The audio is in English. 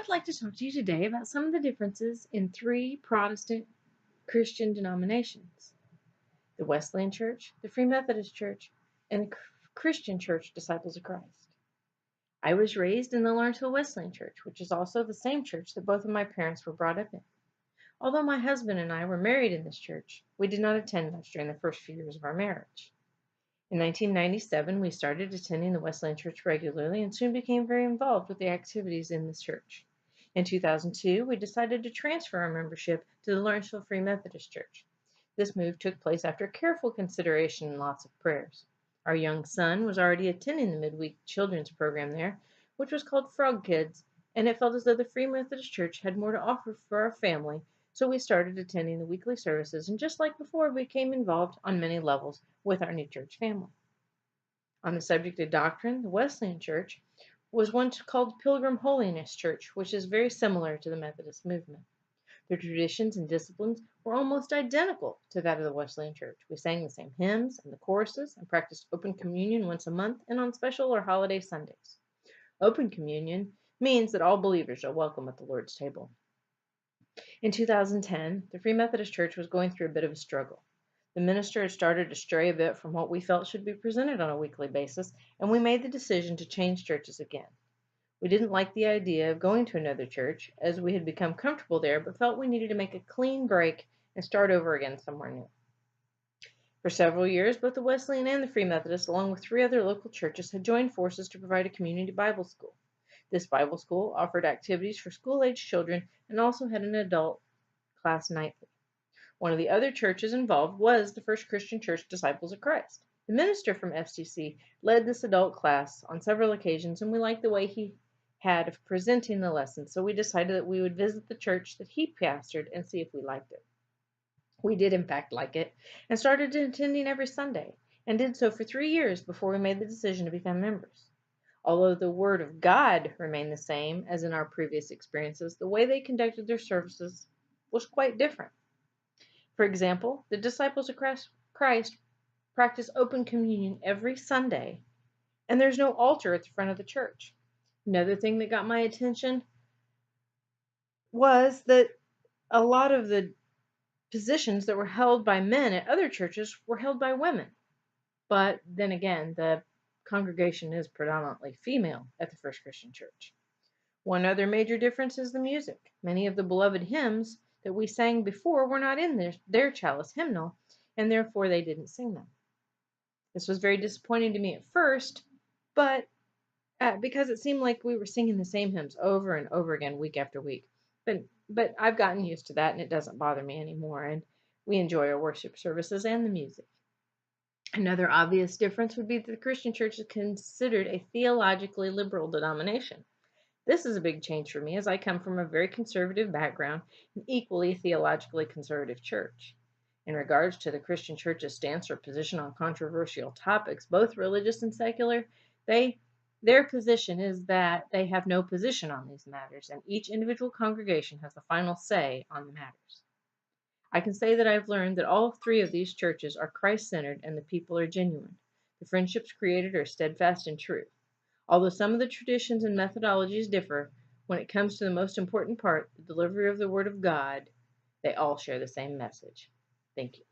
would like to talk to you today about some of the differences in three Protestant Christian denominations: the Wesleyan Church, the Free Methodist Church, and the Christian Church Disciples of Christ. I was raised in the Lawrenceville Wesleyan Church, which is also the same church that both of my parents were brought up in. Although my husband and I were married in this church, we did not attend much during the first few years of our marriage. In 1997, we started attending the Wesleyan Church regularly and soon became very involved with the activities in this church. In 2002, we decided to transfer our membership to the Lawrenceville Free Methodist Church. This move took place after careful consideration and lots of prayers. Our young son was already attending the midweek children's program there, which was called Frog Kids, and it felt as though the Free Methodist Church had more to offer for our family, so we started attending the weekly services, and just like before, we became involved on many levels with our new church family. On the subject of doctrine, the Wesleyan Church was once called Pilgrim Holiness Church, which is very similar to the Methodist movement. Their traditions and disciplines were almost identical to that of the Wesleyan Church. We sang the same hymns and the choruses and practiced open communion once a month and on special or holiday Sundays. Open communion means that all believers are welcome at the Lord's table. In 2010, the Free Methodist Church was going through a bit of a struggle. The minister had started to stray a bit from what we felt should be presented on a weekly basis, and we made the decision to change churches again. We didn't like the idea of going to another church, as we had become comfortable there, but felt we needed to make a clean break and start over again somewhere new. For several years, both the Wesleyan and the Free Methodist, along with 3 other local churches, had joined forces to provide a community Bible school. This Bible school offered activities for school-aged children and also had an adult class nightly. One of the other churches involved was the First Christian Church Disciples of Christ. The minister from FCC led this adult class on several occasions, and we liked the way he had of presenting the lesson, so we decided that we would visit the church that he pastored and see if we liked it. We did in fact like it, and started attending every Sunday, and did so for 3 years before we made the decision to become members. Although the Word of God remained the same as in our previous experiences, the way they conducted their services was quite different. For example, the Disciples of Christ practice open communion every Sunday, and there's no altar at the front of the church. Another thing that got my attention was that a lot of the positions that were held by men at other churches were held by women. But then again, the congregation is predominantly female at the First Christian Church. One other major difference is the music. Many of the beloved hymns that we sang before were not in their chalice hymnal, and therefore they didn't sing them. This was very disappointing to me at first, but because it seemed like we were singing the same hymns over and over again week after week. But I've gotten used to that, and it doesn't bother me anymore, and we enjoy our worship services and the music. Another obvious difference would be that the Christian church is considered a theologically liberal denomination. This is a big change for me, as I come from a very conservative background, an equally theologically conservative church. In regards to the Christian church's stance or position on controversial topics, both religious and secular, their position is that they have no position on these matters, and each individual congregation has the final say on the matters. I can say that I've learned that all 3 of these churches are Christ-centered and the people are genuine. The friendships created are steadfast and true. Although some of the traditions and methodologies differ, when it comes to the most important part, the delivery of the Word of God, they all share the same message. Thank you.